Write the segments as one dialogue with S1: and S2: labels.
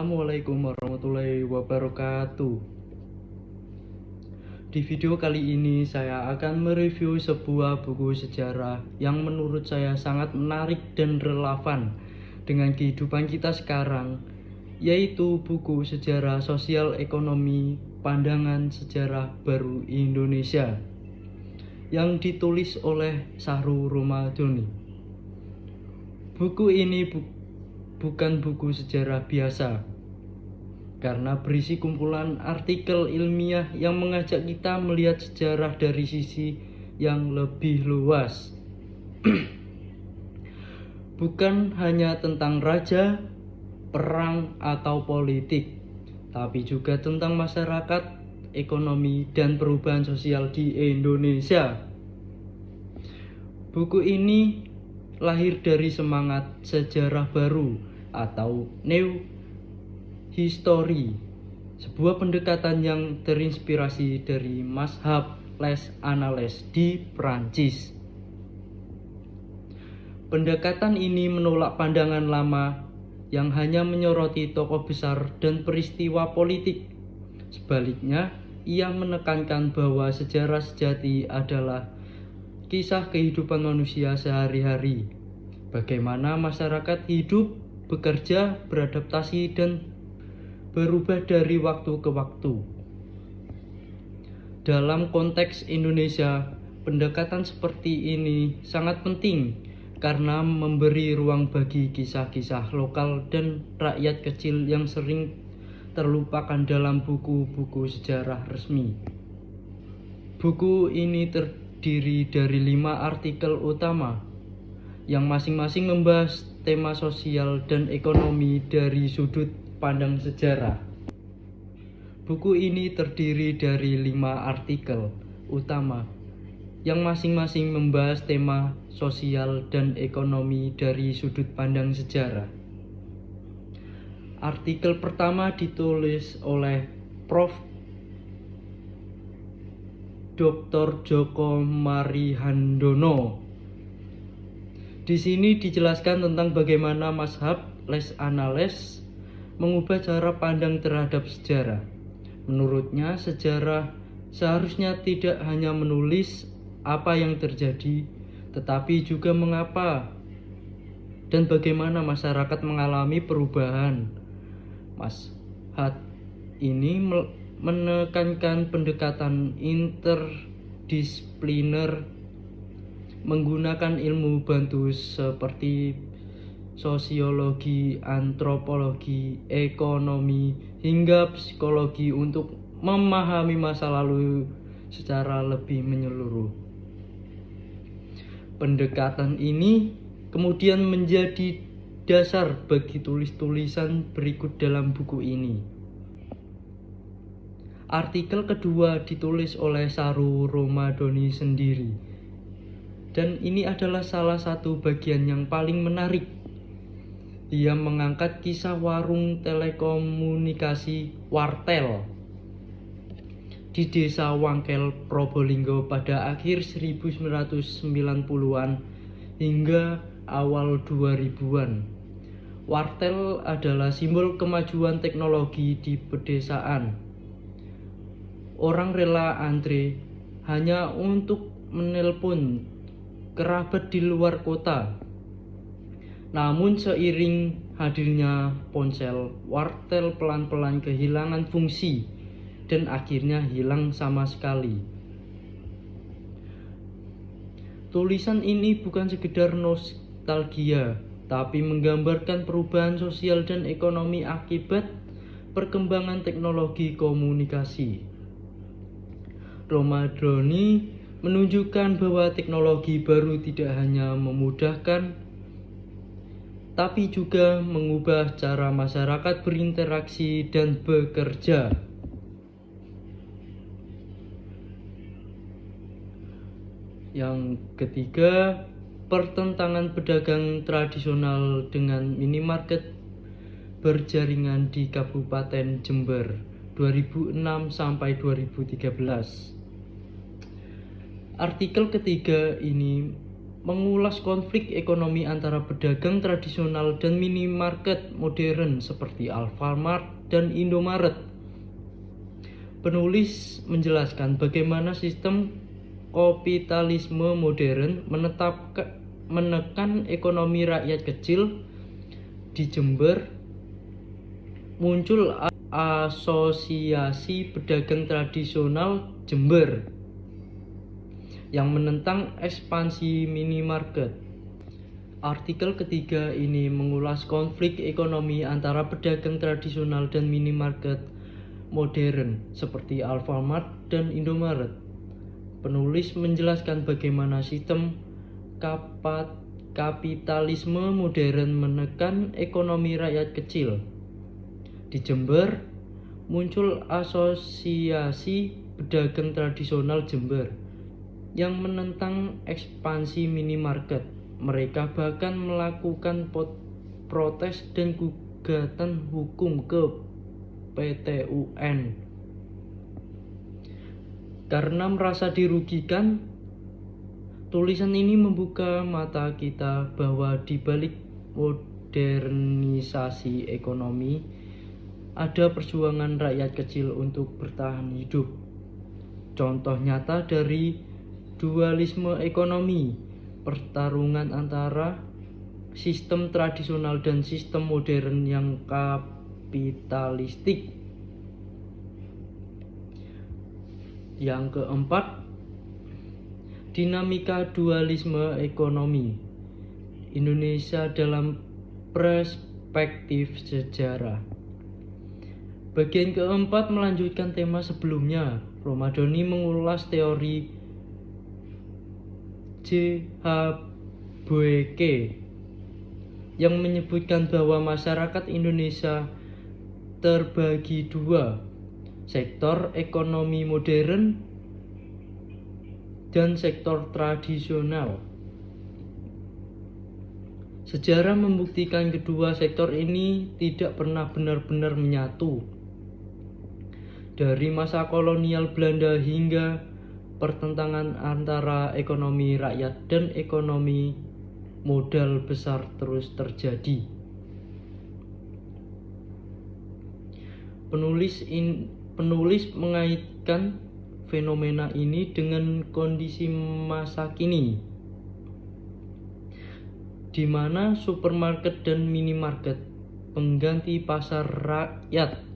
S1: Assalamualaikum warahmatullahi wabarakatuh. Di video kali ini saya akan mereview sebuah buku sejarah yang menurut saya sangat menarik dan relevan dengan kehidupan kita sekarang, yaitu buku Sejarah Sosial Ekonomi Pandangan Sejarah Baru Indonesia yang ditulis oleh Sahrul Romadhoni. Buku ini bukan buku sejarah biasa, karena berisi kumpulan artikel ilmiah yang mengajak kita melihat sejarah dari sisi yang lebih luas. Bukan hanya tentang raja, perang, atau politik, tapi juga tentang masyarakat, ekonomi, dan perubahan sosial di Indonesia. Buku ini lahir dari semangat sejarah baru atau New History, sebuah pendekatan yang terinspirasi dari mazhab Les Annales di Prancis. Pendekatan ini menolak pandangan lama yang hanya menyoroti tokoh besar dan peristiwa politik. Sebaliknya, ia menekankan bahwa sejarah sejati adalah kisah kehidupan manusia sehari-hari, bagaimana masyarakat hidup, bekerja, beradaptasi, dan berubah dari waktu ke waktu. Dalam konteks Indonesia, pendekatan seperti ini sangat penting karena memberi ruang bagi kisah-kisah lokal dan rakyat kecil yang sering terlupakan dalam buku-buku sejarah resmi. Buku ini terdiri dari 5 artikel utama yang masing-masing membahas tema sosial dan ekonomi dari sudut pandang sejarah. Buku ini terdiri dari 5 artikel utama yang masing-masing membahas tema sosial dan ekonomi dari sudut pandang sejarah. Artikel pertama ditulis oleh Prof. Dr. Djoko Marihandono. Di sini dijelaskan tentang bagaimana mazhab Les Annales mengubah cara pandang terhadap sejarah. Menurutnya, sejarah seharusnya tidak hanya menulis apa yang terjadi, tetapi juga mengapa dan bagaimana masyarakat mengalami perubahan. Mazhab ini menekankan pendekatan interdisipliner menggunakan ilmu bantu seperti sosiologi, antropologi, ekonomi, hingga psikologi untuk memahami masa lalu secara lebih menyeluruh. Pendekatan ini kemudian menjadi dasar bagi tulis-tulisan berikut dalam buku ini. Artikel kedua ditulis oleh Sahrul Romadhoni sendiri, dan ini adalah salah satu bagian yang paling menarik. Ia mengangkat kisah warung telekomunikasi Wartel di desa Wangkel, Probolinggo pada akhir 1990-an hingga awal 2000-an. Wartel adalah simbol kemajuan teknologi di pedesaan. Orang rela antre hanya untuk menelpon kerabat di luar kota. Namun seiring hadirnya ponsel, Wartel pelan-pelan kehilangan fungsi dan akhirnya hilang sama sekali. Tulisan ini bukan sekedar nostalgia, tapi menggambarkan perubahan sosial dan ekonomi akibat perkembangan teknologi komunikasi. Romadhoni menunjukkan bahwa teknologi baru tidak hanya memudahkan, tapi juga mengubah cara masyarakat berinteraksi dan bekerja. Yang ketiga, pertentangan pedagang tradisional dengan minimarket berjaringan di Kabupaten Jember 2006 sampai 2013. Artikel ketiga ini mengulas konflik ekonomi antara pedagang tradisional dan minimarket modern seperti Alfamart dan Indomaret. Penulis menjelaskan bagaimana sistem kapitalisme modern menekan ekonomi rakyat kecil. Di Jember muncul Asosiasi Pedagang Tradisional Jember yang menentang ekspansi minimarket. Artikel ketiga ini mengulas konflik ekonomi antara pedagang tradisional dan minimarket modern seperti Alfamart dan Indomaret. Penulis menjelaskan bagaimana sistem kapitalisme modern menekan ekonomi rakyat kecil. Di Jember muncul Asosiasi Pedagang Tradisional Jember yang menentang ekspansi minimarket. Mereka bahkan melakukan protes dan gugatan hukum ke PT UN karena merasa dirugikan. Tulisan ini membuka mata kita bahwa di balik modernisasi ekonomi ada perjuangan rakyat kecil untuk bertahan hidup. Contoh nyata dari dualisme ekonomi, pertarungan antara sistem tradisional dan sistem modern yang kapitalistik. Yang keempat, dinamika dualisme ekonomi Indonesia dalam perspektif sejarah. Bagian keempat melanjutkan tema sebelumnya. Romadhoni mengulas teori J.H. Boeke yang menyebutkan bahwa masyarakat Indonesia terbagi dua, sektor ekonomi modern dan sektor tradisional. Sejarah membuktikan kedua sektor ini tidak pernah benar-benar menyatu. Dari masa kolonial Belanda hingga pertentangan antara ekonomi rakyat dan ekonomi modal besar terus terjadi. Penulis mengaitkan fenomena ini dengan kondisi masa kini, di mana supermarket dan minimarket pengganti pasar rakyat.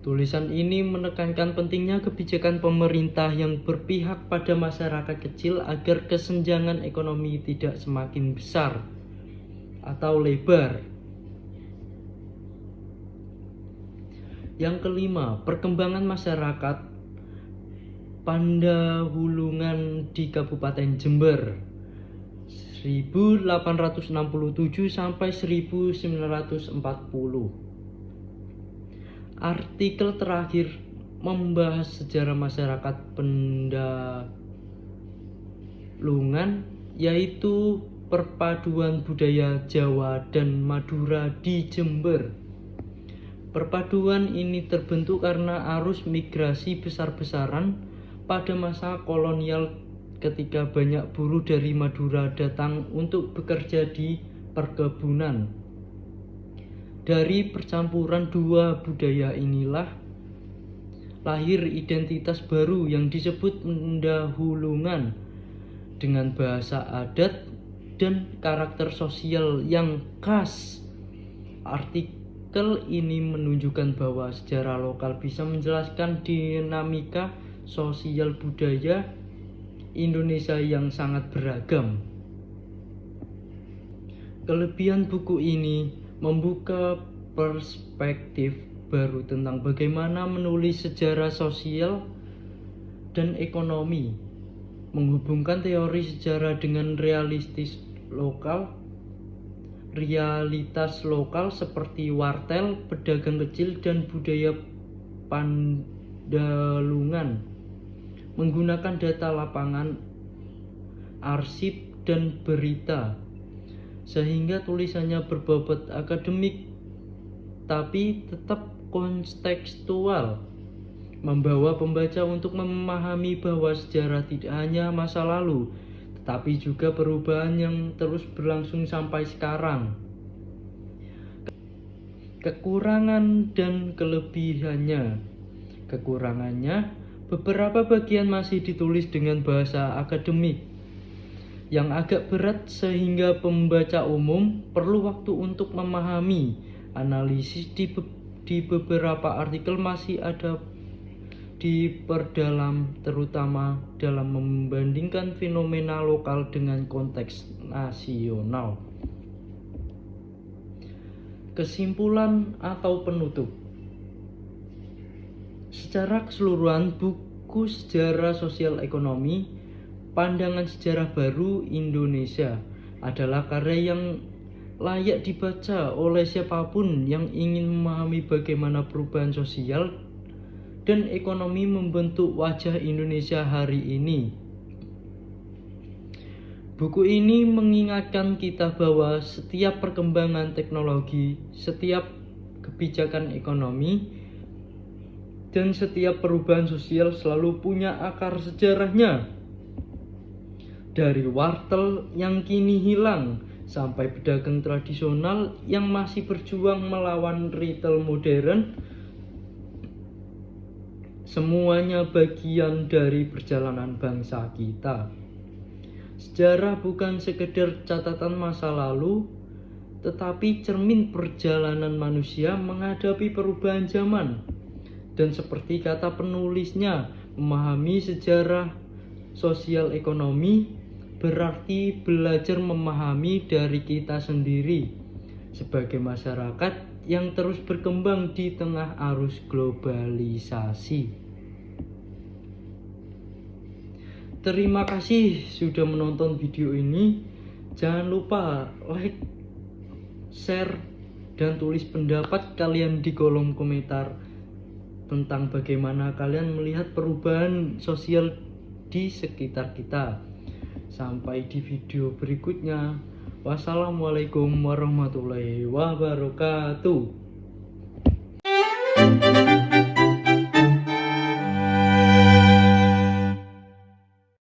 S1: Tulisan ini menekankan pentingnya kebijakan pemerintah yang berpihak pada masyarakat kecil agar kesenjangan ekonomi tidak semakin besar atau lebar. Yang kelima, perkembangan masyarakat Pandahulungan di Kabupaten Jember 1867 sampai 1940. Artikel terakhir membahas sejarah masyarakat Pendahulungan, yaitu perpaduan budaya Jawa dan Madura di Jember. Perpaduan ini terbentuk karena arus migrasi besar-besaran pada masa kolonial ketika banyak buruh dari Madura datang untuk bekerja di perkebunan. Dari percampuran dua budaya inilah lahir identitas baru yang disebut Pendahulungan dengan bahasa adat dan karakter sosial yang khas. Artikel ini menunjukkan bahwa sejarah lokal bisa menjelaskan dinamika sosial budaya Indonesia yang sangat beragam. Kelebihan buku ini membuka perspektif baru tentang bagaimana menulis sejarah sosial dan ekonomi, menghubungkan teori sejarah dengan realitas lokal seperti wartel, pedagang kecil, dan budaya Pandalungan, menggunakan data lapangan, arsip, dan berita, sehingga tulisannya berbobot akademik tapi tetap kontekstual, membawa pembaca untuk memahami bahwa sejarah tidak hanya masa lalu tapi juga perubahan yang terus berlangsung sampai sekarang. Kekurangan dan kelebihannya. Kekurangannya, beberapa bagian masih ditulis dengan bahasa akademik yang agak berat sehingga pembaca umum perlu waktu untuk memahami. Analisis di beberapa artikel masih ada diperdalam, terutama dalam membandingkan fenomena lokal dengan konteks nasional. Kesimpulan atau penutup. Secara keseluruhan, buku Sejarah Sosial Ekonomi, Pandangan Sejarah Baru Indonesia adalah karya yang layak dibaca oleh siapapun yang ingin memahami bagaimana perubahan sosial dan ekonomi membentuk wajah Indonesia hari ini. Buku ini mengingatkan kita bahwa setiap perkembangan teknologi, setiap kebijakan ekonomi, dan setiap perubahan sosial selalu punya akar sejarahnya. Dari wartel yang kini hilang, sampai pedagang tradisional yang masih berjuang melawan retail modern, semuanya bagian dari perjalanan bangsa kita. Sejarah bukan sekedar catatan masa lalu, tetapi cermin perjalanan manusia menghadapi perubahan zaman. Dan seperti kata penulisnya, memahami sejarah sosial ekonomi berarti belajar memahami dari kita sendiri sebagai masyarakat yang terus berkembang di tengah arus globalisasi. Terima kasih sudah menonton video ini. Jangan lupa like, share, dan tulis pendapat kalian di kolom komentar tentang bagaimana kalian melihat perubahan sosial di sekitar kita. Sampai di video berikutnya. Wassalamualaikum warahmatullahi wabarakatuh.